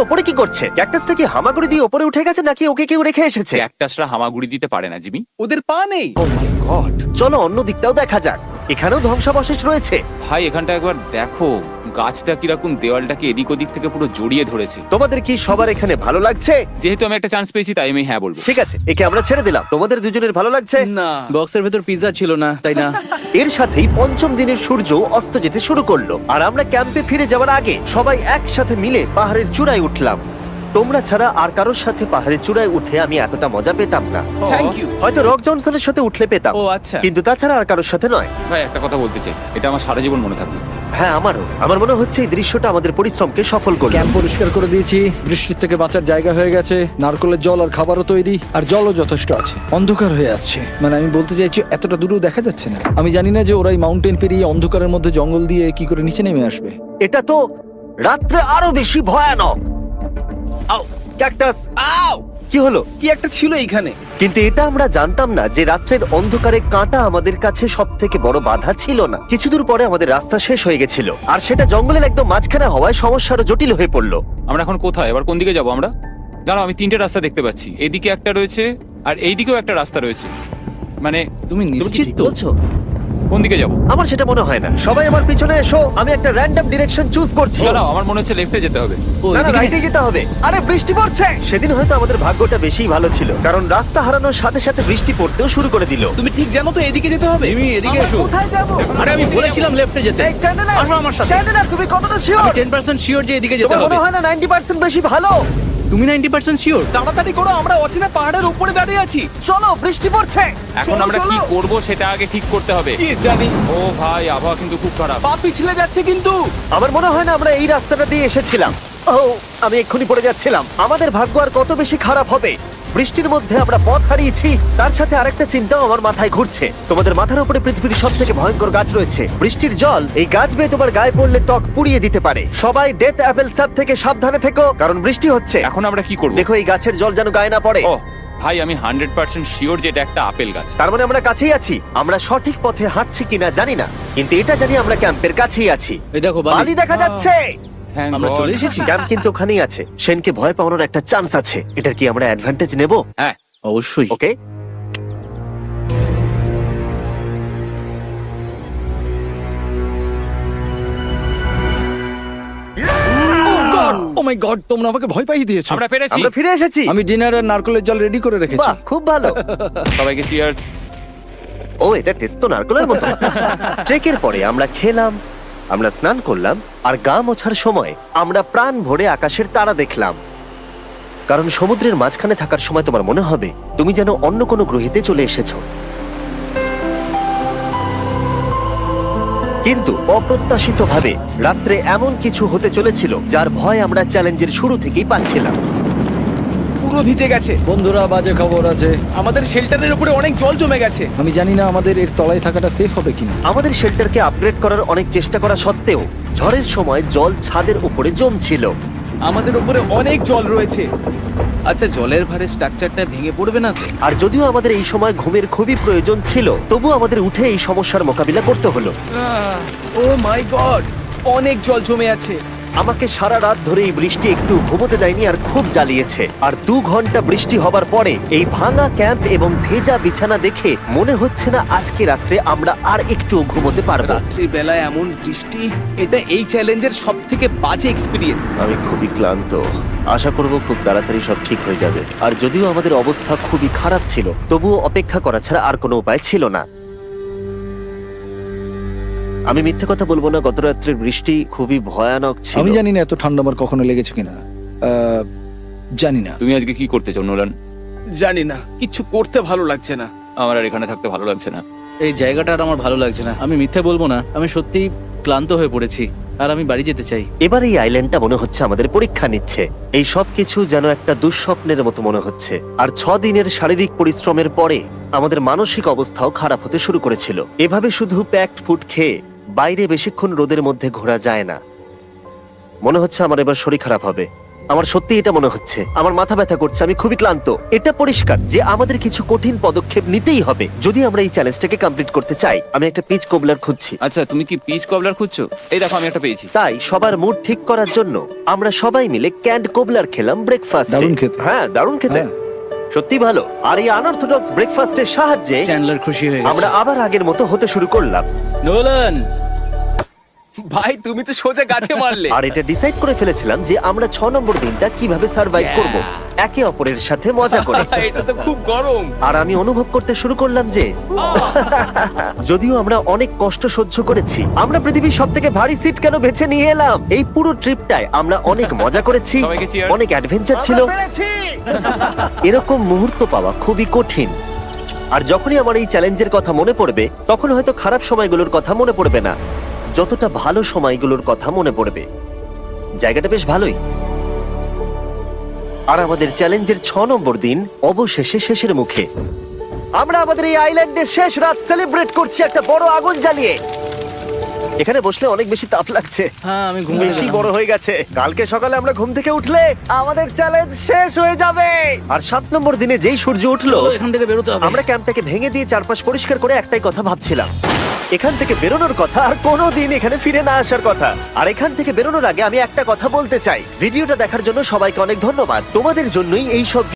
ওপরে কি করছে? ক্যাকটাসটা কি হামাগুড়ি দিয়ে ওপরে উঠে গেছে নাকি ওকে কেউ রেখে এসেছে? ক্যাকটাসরা হামাগুড়ি দিতে পারে না জিমি। ওদের পা নেই। ও মাই গড। চলো অন্য দিকটাও দেখা যাক। এখানেও ধ্বংসাবশেষ রয়েছে। ভাই এখানটা একবার দেখো, গাছটা কিরকম দেওয়ালটাকে এদিক ওদিক থেকে পুরো জড়িয়ে ধরেছে। তোমাদের কি সবার এখানে ভালো লাগছে? যেহেতু আমি একটা চান্স পেয়েছি তাই আমি হ্যাঁ বলবো। ঠিক আছে, একে আমরা ছেড়ে দিলাম। তোমাদের দুজনের ভালো লাগছে? না, বক্সের ভেতর পিৎজা ছিল না, তাই না? এর সাথেই পঞ্চম দিনের সূর্য অস্ত যেতে শুরু করলো, আর আমরা ক্যাম্পে ফিরে যাওয়ার আগে সবাই একসাথে মিলে পাহাড়ের চূড়ায় উঠলাম। তোমরা ছাড়া আর কারোর সাথে পাহাড়ের চূড়ায় উঠে আমি এতটা মজা পেতাম না। Thank you. হয়তো রক জনসনের সাথে উঠলে পেতাম, ও আচ্ছা। কিন্তু তাছাড়া আর কারোর সাথে নয়। ভাই একটা কথা বলতে চাই, এটা আমার সারা জীবন মনে থাকবে। হ্যাঁ, আমারও। আমার মনে হচ্ছে এই দৃশ্যটা আমাদের পরিশ্রমকে সফল করলো। ক্যাম্প পরিষ্কার করে দিয়েছি, বৃষ্টির থেকে বাঁচার জায়গা হয়ে গেছে, নারকেলের জল আর খাবারও তৈরি, আর জলও যথেষ্ট আছে। অন্ধকার হয়ে আসছে, মানে আমি বলতে চাইছি এতটা দূরেও দেখা যাচ্ছে না। আমি জানি না যে ওরা এই মাউন্টেন পেরিয়ে অন্ধকারের মধ্যে জঙ্গল দিয়ে কি করে নিচে নেমে আসবে। এটা তো রাত্রে আরো বেশি ভয়ানক। আউ, ক্যাকটাস, আউ, কি হলো? কি একটা ছিল এইখানে। কিন্তু এটা আমরা জানতাম না যে রাত্রের অন্ধকারে কাঁটা আমাদের কাছে সব থেকে বড় বাধা ছিল না। কিছু দূর পরে আমাদের রাস্তা শেষ হয়ে গেছিল, আর সেটা জঙ্গলের একদম মাঝখানে হওয়ায় সমস্যা আরো জটিল হয়ে পড়লো। আমরা এখন কোথায়, এবার কোন দিকে যাবো আমরা? জানো আমি তিনটে রাস্তা দেখতে পাচ্ছি, এদিকে একটা রয়েছে আর এইদিকেও একটা রাস্তা রয়েছে। মানে তুমি তুমি কি নিশ্চিত ঠিক তো? বলছো? কোন দিকে যাবো? আমার সেটা মনে হয় না। সবাই আমার পিছনে এসো, আমি একটা র্যান্ডম ডিরেকশন চুজ করছি। দাঁড়াও, আমার মনে হচ্ছে লেফটে যেতে হবে। ও, না না, এদিকে? রাইটে যেতে হবে। আরে বৃষ্টি পড়ছে। সেদিন হয়তো আমাদের ভাগ্যটা বেশিই ভালো ছিল, কারণ রাস্তা হারানোর সাথে সাথে বৃষ্টি পড়তেও শুরু করে দিল। তুমি ঠিক জানো তো এদিকে যেতে হবে? জিমি, এদিকে আমরা এসো। কোথায় যাবো? আরে আমি বলেছিলাম লেফটে যেতে। এই চ্যান্ডেলার, আসো আমার সাথে। চ্যান্ডেলার, তুমি কতটা আমি শিওর? 10% শিওর যে এদিকে যেতে তোমার হবে। মনে হয় না 90% বেশি ভালো? তুমি 90% শিওর? তাড়াতাড়ি করো, আমরা অচেনা পাহাড়ের উপরে দাঁড়িয়ে আছি। চলো, বৃষ্টি পড়ছে। এখন চলো, আমরা কি চলো। করব সেটা আগে ঠিক করতে হবে। কি জানি, ও ভাই আবহাওয়া কিন্তু খুব খারাপ। পা পিছলে যাচ্ছে কিন্তু। আমার মনে হয় না আমরা এই রাস্তাটা দিয়ে এসেছিলাম। ও, আমি এক্ষুনি পড়ে যাচ্ছিলাম। আমাদের ভাগ্য আর কত বেশি খারাপ হবে। বৃষ্টির মধ্যে আমরা পথ হারিয়েছি, তার সাথে আরেকটা চিন্তাও আমার মাথায় ঘুরছে। তোমাদের মাথার উপরে পৃথিবীর সব থেকে ভয়ঙ্কর গাছ রয়েছে। বৃষ্টির জল এই গাছ বেয়ে তোমার গায়ে পড়লে ত্বক পুড়িয়ে দিতে পারে। সবাই ডেথ অ্যাপেল সাপ থেকে সাবধানে থেকো, কারণ বৃষ্টি হচ্ছে। এখন আমরা কি করব? দেখো এই গাছের জল যেন গায়ে না পড়ে। ও ভাই, আমি 100% শিওর যে এটা একটা আপেল গাছ। তার মানে আমরা কাছেই আছি। আমরা সঠিক পথে হাঁটছি কিনা জানি না, কিন্তু এটা জানি আমরা ক্যাম্পের কাছেই আছি। এই দেখো বালি বালি। দেখা যাচ্ছে। Thank আমরা God. চলে এসেছি। ক্যাম্প কিন্তু ওখানেই আছে। সেনকে ভয় পাওয়ানোর একটা চান্স আছে। এটার কি আমরা অ্যাডভান্টেজ নেব? হ্যাঁ, অবশ্যই। ওকে, ও মাই গড, তোমরা আমাকে ভয় পাইয়ে দিয়েছো। আমরা পেরেছি। আমরা ফিরে এসেছি। আমি ডিনার আর নারকেলের জল রেডি করে রেখেছি। বাহ, খুব ভালো। সবাইকে চিয়ার্স। ও, এটা টেস্ট তো নারকেলের মতো। ট্রেকের পরে আমরা খেলাম, আমরা স্নান করলাম, আর গা মোছার সময় আমরা প্রাণ ভরে আকাশের তারা দেখলাম। কারণ সমুদ্রের মাঝখানে থাকার সময় তোমার মনে হবে তুমি যেন অন্য কোনো গ্রহেতে চলে এসেছো। কিন্তু অপ্রত্যাশিতভাবে রাত্রে এমন কিছু হতে চলেছিল যার ভয় আমরা চ্যালেঞ্জের শুরু থেকেই পাচ্ছিলাম। পুরো ভিজে গেছে। বন্ধুরা, বাজে খবর আছে। আমাদের শেল্টারের উপরে অনেক জল জমে গেছে। আমি জানি না আমাদের এর তলায় থাকাটা সেফ হবে কিনা। আমাদের শেল্টারকে আপগ্রেড করার অনেক চেষ্টা করা সত্ত্বেও ঝড়ের সময় জল ছাদের উপরে জমছিল। আমাদের উপরে অনেক জল রয়েছে। আচ্ছা, জলের ভারে স্ট্রাকচারটা ভেঙে পড়বে না তো? আর যদিও আমাদের এই সময় ঘুমের খুবই প্রয়োজন ছিল, তবু আমাদের উঠে এই সমস্যার মোকাবিলা করতে হলো। ও মাই গড, অনেক জল জমে আছে। আমাকে সারা রাত ধরে এই বৃষ্টি একটু ঘুমোতে দেয়নি, আর খুব জ্বালিয়েছে। আর 2 ঘন্টা বৃষ্টি হবার পরে এই ভাঙা ক্যাম্প এবং ভেজা বিছানা দেখে মনে হচ্ছে না আজকে রাত্রে আমরা আর একটু ঘুমোতে পারবো। রাত্রি বেলায় এমন বৃষ্টি, এটা এই চ্যালেঞ্জের সব থেকে বাজে এক্সপিরিয়েন্স। আমি খুবই ক্লান্ত। আশা করব খুব তাড়াতাড়ি সব ঠিক হয়ে যাবে। আর যদিও আমাদের অবস্থা খুবই খারাপ ছিল, তবুও অপেক্ষা করা ছাড়া আর কোনো উপায় ছিল না। আমি মিথ্যে কথা বলবো না, গত রাত্রের বৃষ্টি খুবই ভয়ানক ছিল। আমি জানি না এত ঠান্ডা আমার কখনো লেগেছে কিনা। জানি না। তুমি আজকে কি করতে চাও নোলান? জানি না, কিছু করতে ভালো লাগছে না। আমার আর এখানে থাকতে ভালো লাগছে না। এই জায়গাটা আর আমার ভালো লাগছে না। আমি মিথ্যে বলবো না, আমি সত্যিই ক্লান্ত হয়ে পড়েছি আর আমি বাড়ি যেতে চাই। এবার এই আইল্যান্ডটা মনে হচ্ছে আমাদের পরীক্ষা নিচ্ছে। এই সব কিছু যেন একটা দুঃস্বপ্নের মতো মনে হচ্ছে। আর 6 দিনের শারীরিক পরিশ্রমের পরে আমাদের মানসিক অবস্থাও খারাপ হতে শুরু করেছিল। এভাবে শুধু প্যাকড ফুড খেয়ে বাইরে বেশিক্ষণ রোদের মধ্যে ঘোরা যায় না। মনে হচ্ছে আমার এবার শরীর খারাপ হবে। আমার সত্যি এটা মনে হচ্ছে, আমার মাথা ব্যথা করছে, আমি খুবই ক্লান্ত। এটা পরিষ্কার যে আমাদের কিছু কঠিন পদক্ষেপ নিতেই হবে যদি আমরা এই চ্যালেঞ্জটাকে কমপ্লিট করতে চাই। আমি একটা পিচ কোবলার খুঁজছি। আচ্ছা, তুমি কি পিচ কবলার খুঁজছো? এই দেখো, আমি একটা পেয়েছি। তাই সবার মুড ঠিক করার জন্য আমরা সবাই মিলে ক্যান্ড কোবলার খেলাম ব্রেকফাস্ট। দারুণ খেতে। হ্যাঁ, দারুণ খেতে, হ্যাঁ। সত্যি ভালো। আর এই আনঅর্থোডক্স ব্রেকফাস্টের সাহায্যে চ্যান্ডলার খুশি হয়ে গেছে। আমরা আবার আগের মতো হতে শুরু করলাম। নোলান, ভাই তুমি তো সোজা গাছে মারলে। আর এটা ডিসাইড করে ফেলেছিলাম যে আমরা 6 নম্বর দিনটা কিভাবে সার্ভাইভ করব, একে অপরের সাথে মজা করে। এটা তো খুব গরম। আর আমি অনুভব করতে শুরু করলাম যে যদিও আমরা অনেক কষ্ট সহ্য করেছি, আমরা পৃথিবীর সবথেকে ভারী সিট কেন বেছে নিয়ে এলাম। এই পুরো ট্রিপটায় আমরা অনেক মজা করেছি, সবাইকে cheers। অনেক অ্যাডভেঞ্চার ছিল। এরকম মুহূর্ত পাওয়া খুবই কঠিন। আর যখনই আমার এই চ্যালেঞ্জের কথা মনে পড়বে, তখন হয়তো খারাপ সময়গুলোর কথা মনে পড়বে না, যতটা ভালো সময়গুলোর কথা মনে পড়বে। জায়গাটা বেশ ভালোই। আর আমাদের চ্যালেঞ্জের 6 নম্বর দিন অবশেষে শেষের মুখে। আমরা আমাদের এই আইল্যান্ডের শেষ রাত সেলিব্রেট করছি একটা বড় আগুন জ্বালিয়ে। এখানে বসলে অনেক বেশি তাপ লাগছে, হ্যাঁ আমি ঘুমিয়ে বেশি বড় হয়ে গেছে। কালকে সকালে আমরা ঘুম থেকে উঠলে আমাদের চ্যালেঞ্জ শেষ হয়ে যাবে। আর 7 নম্বর দিনে যেই সূর্য উঠলো, এখান থেকে বেরোতে হবে। আমরা ক্যাম্পটাকে ভেঙে দিয়ে চারপাশ পরিষ্কার করে একটাই কথা ভাবছিলাম, এখান থেকে বেরোনোর কথা, আর কোনোদিন এখানে ফিরে না আসার কথা। আর এখান থেকে বেরোনোর আগে আমি একটা কথা বলতে চাই, ভিডিওটা দেখার জন্য সবাইকে অনেক ধন্যবাদ। তোমাদের জন্যই এই সব